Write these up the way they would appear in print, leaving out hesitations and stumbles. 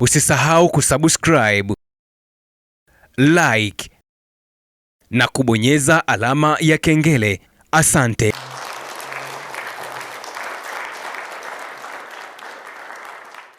Usisahau kusubscribe, like na kubonyeza alama ya kengele. Asante.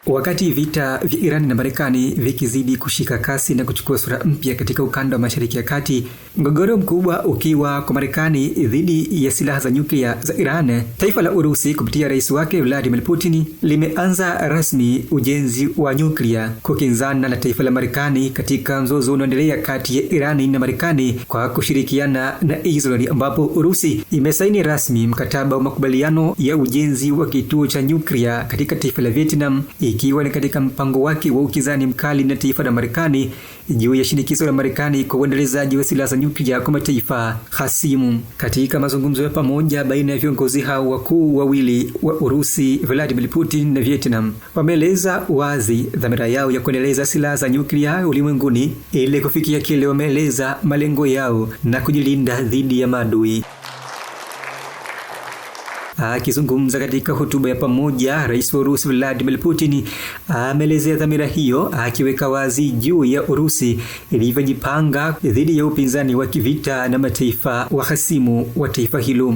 Wakati vita vya Iran na Marekani vikizidi kushika kasi na kuchukua sura mpya katika ukanda wa Mashariki ya Kati, mgogoro mkubwa ukiwa kwa Marekani dhidi ya silaha za nyuklia za Iran, taifa la Urusi kupitia rais wake Vladimir Putin limeanza rasmi ujenzi wa nyuklia kukinzana na taifa la Marekani katika mzozo unaoendelea kati ya Iran na Marekani kwa kushirikiana na Israeli, ambapo Urusi imesaini rasmi mkataba wa makubaliano ya ujenzi wa kituo cha nyuklia katika taifa la Vietnam, ikiwa ni katika mpango wake wa ukizani mkali na taifa la Marekani juu ya shinikizo la Marekani kwa uendelezaji wa silaha za nyuklia kwa mataifa hasimu. Katika mazungumzo ya pamoja baina ya viongozi hao wakuu wawili wa Urusi, Vladimir Putin na Vietnam, wameeleza wazi dhamira yao ya kuendeleza silaha za nyuklia ulimwenguni ili kufikia kile wameeleza malengo yao na kujilinda dhidi ya maadui. Akizungumza katika hotuba ya pamoja, rais wa Urusi Vladimir Putin ameelezea dhamira hiyo, akiweka wazi juu ya Urusi ilivyojipanga dhidi ya upinzani wa kivita na mataifa wahasimu wa taifa hilo.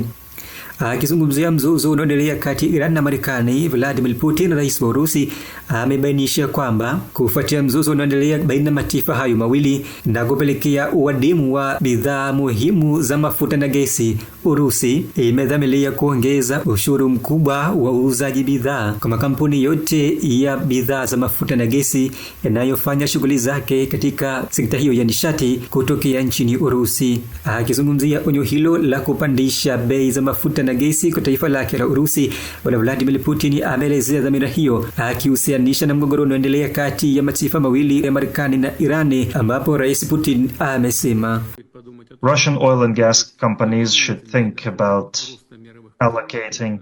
Akizungumzia mzozo unaoendelea kati ya Iran na Marekani, Vladimir Putin, rais wa Urusi, amebainisha kwamba kufuatia mzozo unaoendelea baina ya mataifa hayo mawili na kupelekea uadimu wa bidhaa muhimu za mafuta na gesi, Urusi imedhamiria kuongeza ushuru mkubwa wa uuzaji bidhaa kwa makampuni yote ya bidhaa za mafuta na gesi yanayofanya shughuli zake katika sekta hiyo ya nishati kutokea nchini Urusi. Akizungumzia onyo hilo la kupandisha bei za mafuta na gesi kwa taifa lake la Urusi, Bwana Vladimir Putin ameelezea dhamira hiyo akihusianisha na mgogoro unaoendelea kati ya mataifa mawili ya Marekani na Irani, ambapo Rais Putin amesema Russian oil and gas companies should think about allocating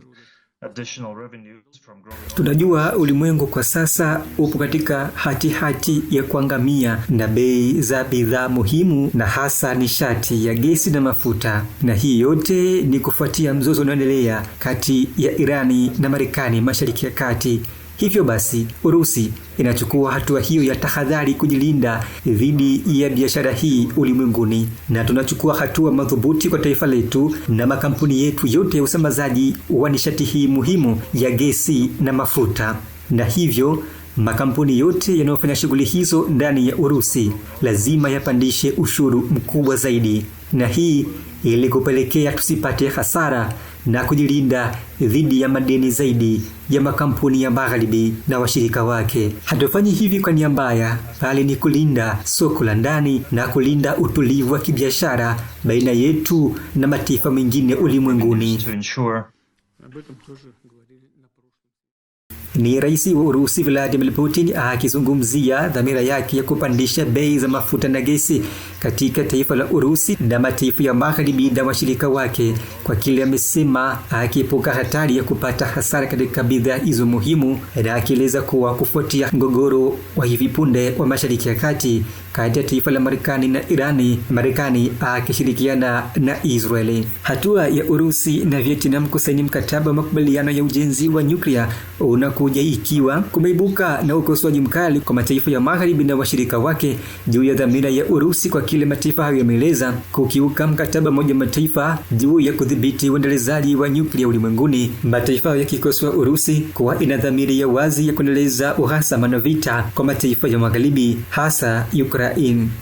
additional revenues from growing. Tunajua ulimwengu kwa sasa upo katika hati ya kuangamia na bei za bidhaa muhimu na hasa nishati ya gesi na mafuta, na hii yote ni kufuatia mzozo unaoendelea kati ya Irani na Marekani Mashariki ya Kati. Hivyo basi, Urusi inachukua hatua hiyo ya tahadhari kujilinda dhidi ya biashara hii ulimwenguni, na tunachukua hatua madhubuti kwa taifa letu na makampuni yetu yote ya usambazaji wa nishati hii muhimu ya gesi na mafuta. Na hivyo makampuni yote yanayofanya shughuli hizo ndani ya Urusi lazima yapandishe ushuru mkubwa zaidi, na hii ili kupelekea tusipate hasara na kujilinda dhidi ya madeni zaidi ya makampuni ya Magharibi na washirika wake. Hatufanyi hivi kwa nia mbaya, bali ni kulinda soko la ndani na kulinda utulivu wa kibiashara baina yetu na mataifa mengine ulimwenguni. Ni rais wa Urusi Vladimir Putin akizungumzia dhamira yake ya kupandisha bei za mafuta na gesi katika taifa la Urusi na mataifa ya Magharibi na washirika wake, kwa kile amesema akiepuka hatari ya kupata hasara katika bidhaa hizo muhimu, na akieleza kuwa kufuatia mgogoro wa hivi punde wa Mashariki ya Kati kati ya taifa la Marekani na Irani, Marekani akishirikiana na Israeli, hatua ya Urusi na Vietnam kusaini mkataba wa makubaliano ya ujenzi wa nyuklia unakuja ikiwa kumeibuka na ukosoaji mkali kwa mataifa ya Magharibi na washirika wake juu ya dhamira ya Urusi kwa kile mataifa hayo yameeleza kukiuka mkataba mmoja mataifa juu ya kudhibiti uendelezaji wa nyuklia ulimwenguni. Mataifa yakikosoa Urusi kwa ina dhamira ya wazi ya kuendeleza uhasama na vita kwa mataifa ya Magharibi, hasa Ukraine.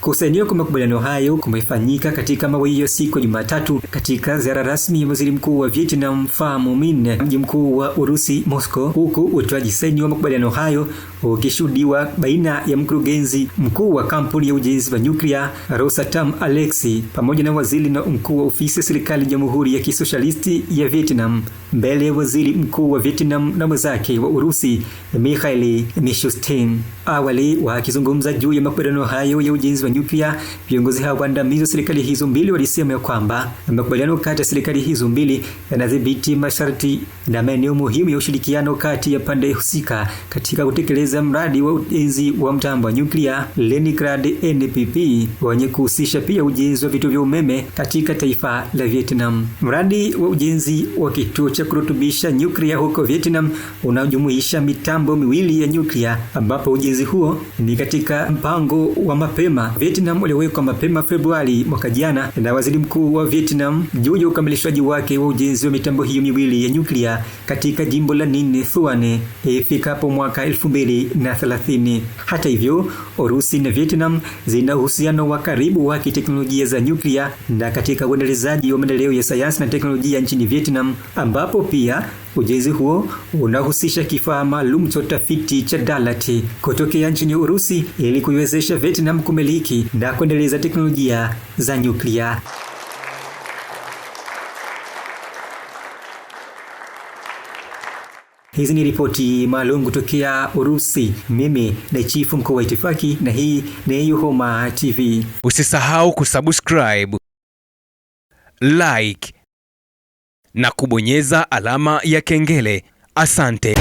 Kusainiwa kwa makubaliano hayo kumefanyika katika mawio ya siku Jumatatu katika ziara rasmi ya waziri mkuu wa Vietnam Pham Minh mji mkuu wa Urusi Moscow, huku utoaji saini wa makubaliano hayo ukishuhudiwa baina ya mkurugenzi mkuu wa kampuni ya ujenzi wa nyuklia Rosatom Alexei pamoja na waziri na mkuu wa ofisi ya serikali ya Jamhuri ya Kisosialisti ya Vietnam, mbele ya waziri mkuu wa Vietnam na mwenzake wa Urusi Mikhail Mishustin. Awali wakizungumza juu ya makubaliano hayo ya ujenzi wa nyuklia, viongozi hao waandamizi wa serikali hizo mbili walisema kwamba makubaliano kati ya serikali hizo mbili yanadhibiti masharti na maeneo muhimu ya ushirikiano kati ya pande husika katika kutekeleza mradi wa ujenzi wa mtambo wa nyuklia Leningrad NPT wenye kuhusisha pia ujenzi wa vituo vya umeme katika taifa la Vietnam. Mradi wa ujenzi wa kituo cha kurutubisha nyuklia huko Vietnam unajumuisha mitambo miwili ya nyuklia ambapo ujenzi Ujenzi huo ni katika mpango wa mapema Vietnam uliowekwa mapema Februari mwaka jana na Waziri Mkuu wa Vietnam juu ya ukamilishaji wake wa ujenzi wa mitambo hiyo miwili ya nyuklia katika jimbo la Ninh Thuan ifikapo mwaka 2030. Hata hivyo, Urusi na Vietnam zina uhusiano wa karibu wa kiteknolojia za nyuklia na katika uendelezaji wa maendeleo ya sayansi na teknolojia nchini Vietnam, ambapo pia ujenzi huo unahusisha kifaa maalum cha utafiti cha Dalat kutokea nchini Urusi ili kuiwezesha Vietnam kumiliki na kuendeleza teknolojia za nyuklia. Hizi ni ripoti maalum kutokea Urusi. Mimi ni Chifu Mkuu wa Itifaki na hii ni Yuhoma TV. Usisahau kusubscribe, like na kubonyeza alama ya kengele. Asante.